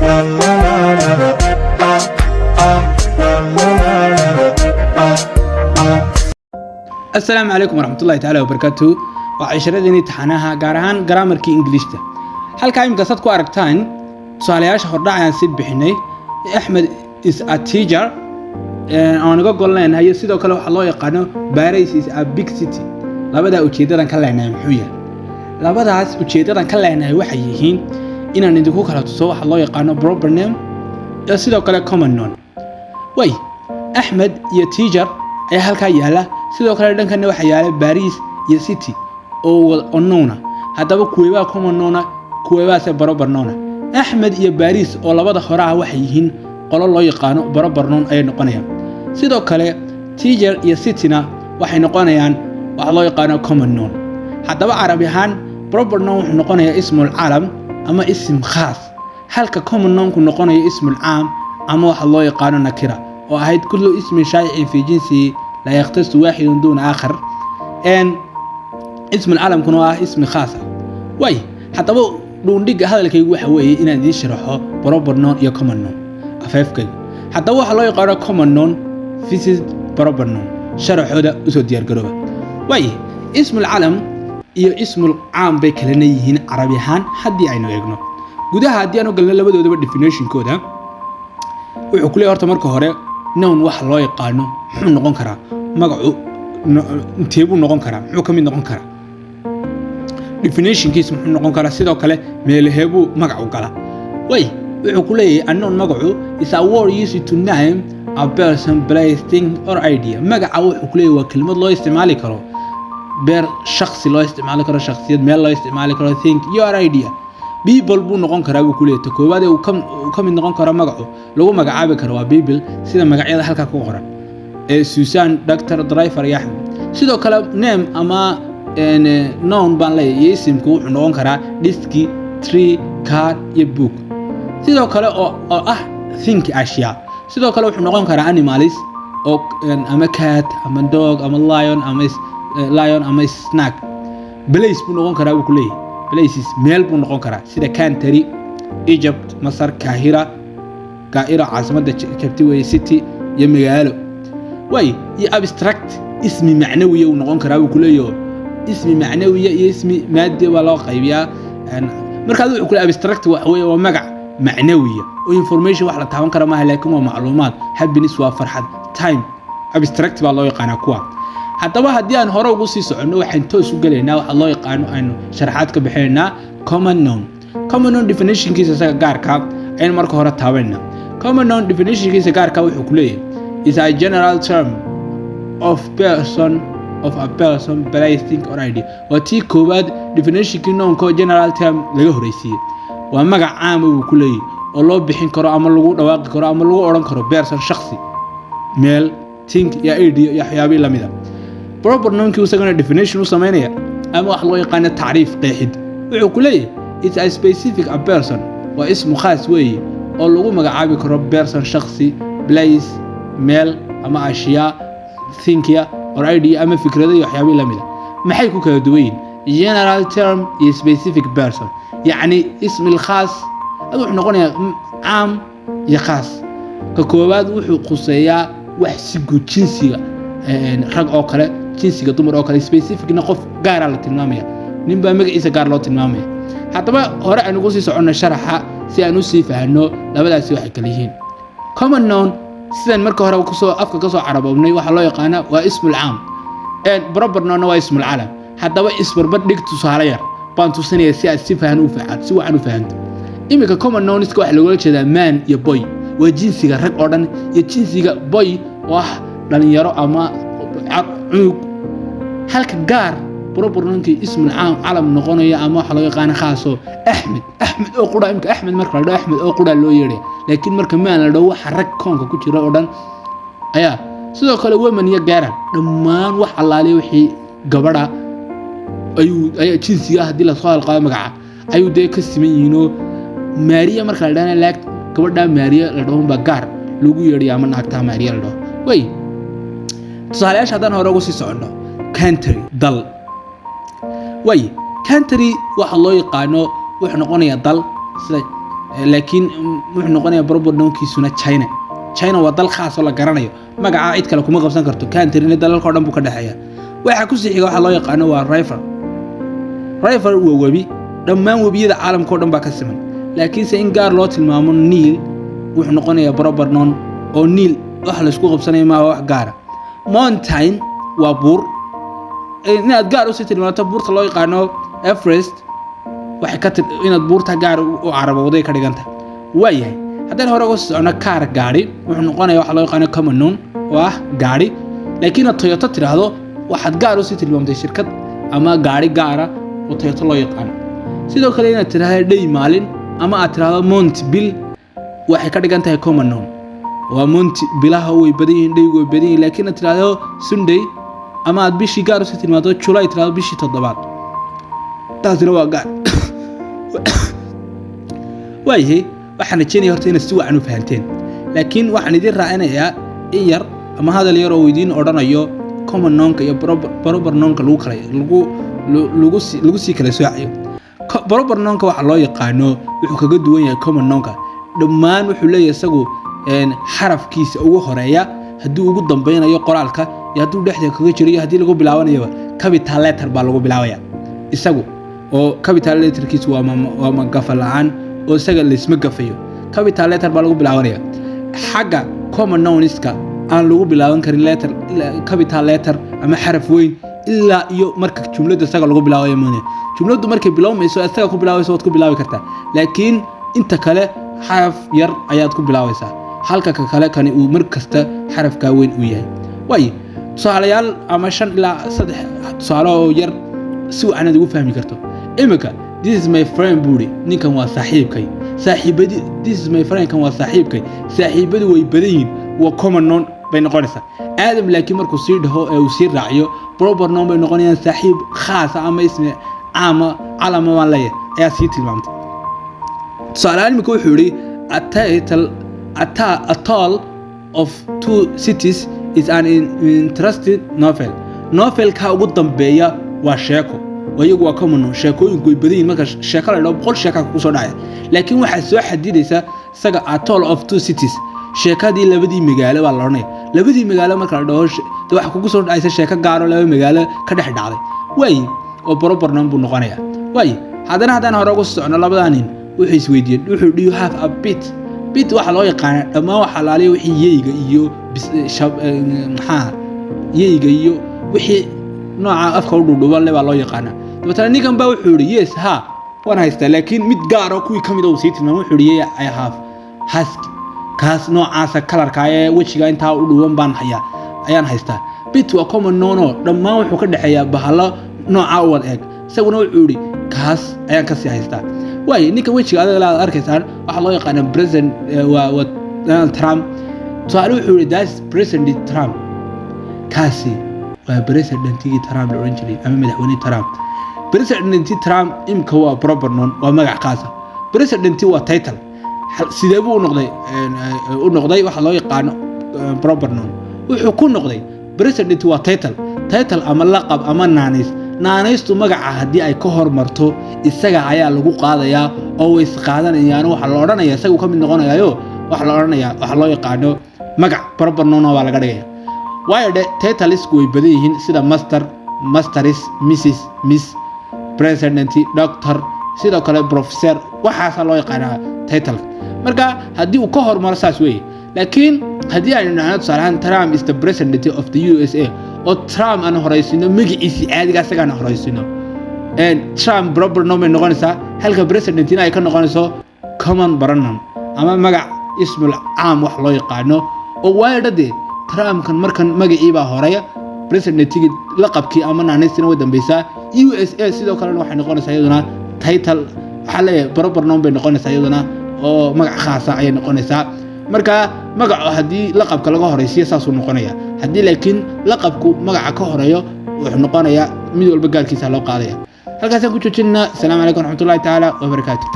السلام عليكم ورحمة الله تعالى وبركاته. وعشرتني تحناها جارهان جرامر كي إنجليزته. هل كايم قصدك أركتان سؤالياش خردع عن سيد بحني أحمد is a teacher. أنا أقول لنا إن هي سيدو كلو الله يقانو باريس is a big city. لابد أوتشيدان كلنا محوية. لابد عاس أوتشيدان كلنا وحيهين إن ندخل كلا تصوح الله يقانو proper name. سيدو كلا common noun. وي أحمد يا teacher أي هالكاياله sidoo kale dhankan waxa yaala Paris iyo City oo unknown hadaba kuweba common noun kuweba se barobar noun Ahmed iyo Paris oo labada horaa waxay yihiin qolo loo yaqaano barobar noun ay noqonayaan sidoo kale teacher iyo City-na waxay noqonayaan waxa loo yaqaano common noun hadaba Arabi ahaan barobar noun wuxuu noqonayaa ismul alam ama ism khaas halka common noun ku noqonayo ismul aam ama waxa loo yaqaano nakira oo ahayd kullu ismi shay'in fi jinsi لا يختص واحد دون آخر إن اسم العالم كنوع اسم خاص وي حتى بو دون دق هذا اللي كيقول حوي إن عندي شرحه بروبر نون يا كومن نون أفهم حتى بو حلو يقرأ كومن نون فيس بروبر نون شرح هذا أسود ديار قربة وي اسم العالم يا اسم العام بكلني هنا عربي هان حد يعينه يجنو جودها هدي أنا قلنا لبده ده definition كده وكل أرتم مركه noun wax loo yaqaano wuxuu noqon karaa magacu inteebu noqon karaa wuxuu kamid noqon karaa definition kiis wuxuu noqon karaa sidoo kale meelaheebu magacu gala way wuxuu ku leeyahay a noun magacu is a word used to name a person place thing or idea magaca wuxuu ku leeyahay waa kelmad loo isticmaali karo beer shakhsi loo isticmaali karo shakhsiyad meel loo isticmaali karo think your idea people buu noqon karaa buu ku leeyahay koobaad uu kamid noqon karo magacu lagu magacaabi karo waa people sida magacyada halka ku qoran ee Susan Dr. Driver Yahmed sidoo kale name ama noun baan leeyahay isimku wuxuu noqon karaa disk tree car iyo book sidoo kale oo ah think ashya sidoo kale wuxuu noqon karaa animals oo ama cat ama dog ama lion ama snack place buu noqon karaa buu ku leeyahay places meel buu noqon karaa sida country Egypt Masar Kahira عاصمة كبتي city يا مجاله واي يا abstract اسم معنوي ونقول كرابو كله اسم معنوي يا اسم مادي ولا قيبيا مركز يقول abstract هو مجع معنوية وinformation واحد تعاون كرامها لكن ومعلومات حب نسوى فرحة time abstract بالله يقانا كوا حتى واحد ديان هرا وقصي سعنو وحين توسو قلنا والله يقانو إنه شرحات كبحنا common noun definition كيس سجار كاب أين مركز هرا تعاوننا common noun definition كيس سجار كاب وحكوليه is a general term of a person place thing or idea وتي كوباد definition كنون كو general term لجه رئيسي ومجا عام وحكوليه الله بحين كرا أما لغو دواق كرا أما لغو أوران كرا person شخصي male think يا idea يا حيابي لميدا proper noun كيو سجنا definition وسمينيا أما الله يقان التعريف قاعد وحكوليه it's a specific a person واسم خاص وي الله لغو مجا عابي كرا person شخصي place male أما أشياء think يا or idea أما فكرة يا حيابي لميدا ما حيكون كدوين general term is specific person يعني اسم الخاص هذا إحنا قلنا عام يا خاص ككوباد وحو قصيا وحسيقو جنسية رق أوكله جنسية دمر أوكله specific نقف قارة للتنمية نبى مجلس قارة للتنمية حتى بقى هراء نقصي سعنا شرحها سيانوسي فهنو لبدا سوى حكليهين common noun سيدان مركو هراء وكسو أفكا كسو عرب وبني وحلو يقانا واسم العام بربر نونا واسم العالم حتى بقى اسم ربط لك تسهلير بانتو سنية سياسي فهنو فعاد سوى عنو فهنت إمكا common noun اسكو واحد لقولك شدا man يا boy وجنسية رق أردن يا جنسية boy واح لأن يرى أما عمق halka gaar propernounki ism العام علم noqonaya ama waxa laga yaqaan khaaso Ahmed oo qura imka Ahmed marka la dhaho Ahmed oo qura loo yeeray laakiin marka maan la dhaho waxa rag koonka ku jira oo dhan ayaa sidoo kale woman iyo gaaran dhammaan wax allaale wixii gabadha ayuu jinsiga hadii la soo halqaado magaca ayuu de ka siman yihiin Maria marka la dhaho laag gabadha Maria la dhaho ba gaar lagu yeeray ama naagta Maria la dhaho way tusaalayaasha haddaan hore ugu sii socono country dal way country waxa loo yaqaano wuxuu noqonayaa dal sida laakiin wuxuu noqonayaa proper nounkiisuna China waa dal khaas oo la garanayo magaca cid kale kuma qabsan karto country-na dalalka oo dhan buu ka dhaxeeyaa waxa ku sii xiga waxa loo yaqaan waa river waa webi dhammaan webiyada caalamka oo dhan baa ka siman laakiin se in gaar loo tilmaamo Nile wuxuu noqonayaa proper noun oo Nile wax la isku qabsanayo ma wax gaar mountain waa buur inaad gaar u sii tilmaanto buurta loo yaqaan Everest waxay ka inaad buurta gaar u carabowday ka dhiganta waayahay haddaan hore uga socono kaar gaari wuxuu noqonayaa wax loo yaqaan common noun waa gaari laakiin Toyota tiraahdo waxaad gaar u sii tilmaamtay shirkad ama gaari gaara oo Toyota loo yaqaan sidoo kale inaad tiraahdo day maalin ama aad tiraahdo month bil waxay ka dhigan tahay common noun waa month bilaha way badan yihiin day way badan yihiin laakiin aad tiraahdo Sunday ama aad bishii gaar u sii tilmaanto July tiraahdo bishii 7 taasina waa gaar waayahay waxaan rajeynayaa horta inaad si wacan u fahanteen laakiin waxaan idin raacinayaa in yar ama hadal yar oo weydiin odhanayo common nounka iyo proper nounka lagu sii kala soocayo proper nounka waxa loo yaqaano wuxuu kaga duwan yahay common nounka dhammaan wuxuu leeyahay isagu xarafkiisa ugu horeeya haddii ugu dambaynayo qoraalka iyo haddii dhexda kaga jiro iyo haddii lagu bilaabanayo capital letter baa lagu bilaabaya isagu oo capital letterkiisu waa magafa la'aan oo isaga la isma gafayo capital letter baa lagu bilaabanaya xagga common nouniska aan lagu bilaaban karin letter capital letter ama xaraf weyn ilaa iyo marka jumlada isaga lagu bilaabayo maana jumladu markay bilowmayso isaga ku bilaabayso waad ku bilaabi kartaa laakiin inta kale xaraf yar ayaad ku bilaabaysaa halka kale kani uu markasta xarafka weyn u yahay way su'aalayaal ama 5 ilaa 3 su'aalo oo yar si wacan ugu fahmi karto imika this is my friend buri ninkan waa saaxiibkay saaxiibadii this is my friend kan waa saaxiibkay saaxiibadu way badan yihiin waa common noun bay noqonaysaa aadam laakiin markuu sii dhaho ee uu sii raaciyo proper noun bay noqonayaan saaxiib khaas ama ismi caama calama waan leeyahay ayaa sii tilmaamtay su'aalaha imika wuxuu yiri a tale of two cities is an interesting novel ka ugu dambeeya waa sheeko wayagu waa common noun sheekooyinku way badan yihiin marka sheeko la dhaho 100 sheeko ku soo dhacay laakiin waxa soo xadidaysa isaga a tale of two cities sheekadii labadii magaalo baa la oranay labadii magaalo marka la dhaho waxa kugu soo dhacaysa sheeko gaar oo laba magaalo ka dhex dhacday way oo proper noun buu noqonayaa way haddana hore ugu socono labadan nin wuxuu isweydiiyay wuxuu do you have a bit waxa loo yaqaan dhammaan waxa laaliyo wixii yeeyga iyo yeeyga iyo wixii nooca afka u dhudhuban le baa loo yaqaan dabta ninkan baa wuxuu yiri yes ha waan haystaa laakiin mid gaar ah kuwii kamid ah uu sii tilmaamay wuxuu yiri I have husky kaas noocaas kalarka ee wajiga inta u dhuwan baan ayaan haystaa bit waa common noun dhammaan wuxuu ka dhaxeeyaa bahalo nooca u wad eeg isaguna wuxuu yiri kaas ayaan ka sii haystaa way ninka wajiga aad la arkaysaan waxa loo yaqaan president waa Donald Trump su'aal wuxuu yiri that's president Trump kaasi waa presidentigii Trump la oran jiray ama madaxweyne Trump presidentii Trump imka waa proper noun waa magac qaas ah presidentii waa title sidee buu u noqday waxa loo yaqaan proper noun wuxuu ku noqday president waa title ama laqab ama naanaystu magaca hadii ay ka hormarto isaga ayaa lagu qaadayaa oo way isqaadanayaan waxa la oranayaa isagu ka mid noqonayo waxa la oranayaa waxa loo yaqaan magac proper noun waa laga dhigaya waayo titles way badan yihiin sida masteris mrs miss president doctor sidoo kale professor waxa loo yaqaan title marka hadii uu ka hormaro saas weey laakiin hadii ay nacnad saaran Trump is the president of the USA oo Trump aan horeysino magaciisa caadiga asaga aan horeysino Trump proper noun noqonaysa halka president ay ka noqonayso common pronoun ama magac ismul caam wax loo yaqaano oo waayadade Trump kan markan magaciiba horeeya presidentiga laqabkii ama naanaysina way dambaysaa USA sidoo kale waxay noqonaysaa iyaduna title xalay proper noun bay noqonaysaa iyaduna oo magac khaas ah ay noqonaysaa marka magac hadii laqabka laga horeysiyo saas uu noqonaya hadii laakiin laqabku magaca ka horeeyo wuxuu noqonayaa mid walba gaarkiisa loo qaadaya halkaas aan ku joojinaa. Assalaamu alaykum warahmatullahi ta'ala wa barakaatuh.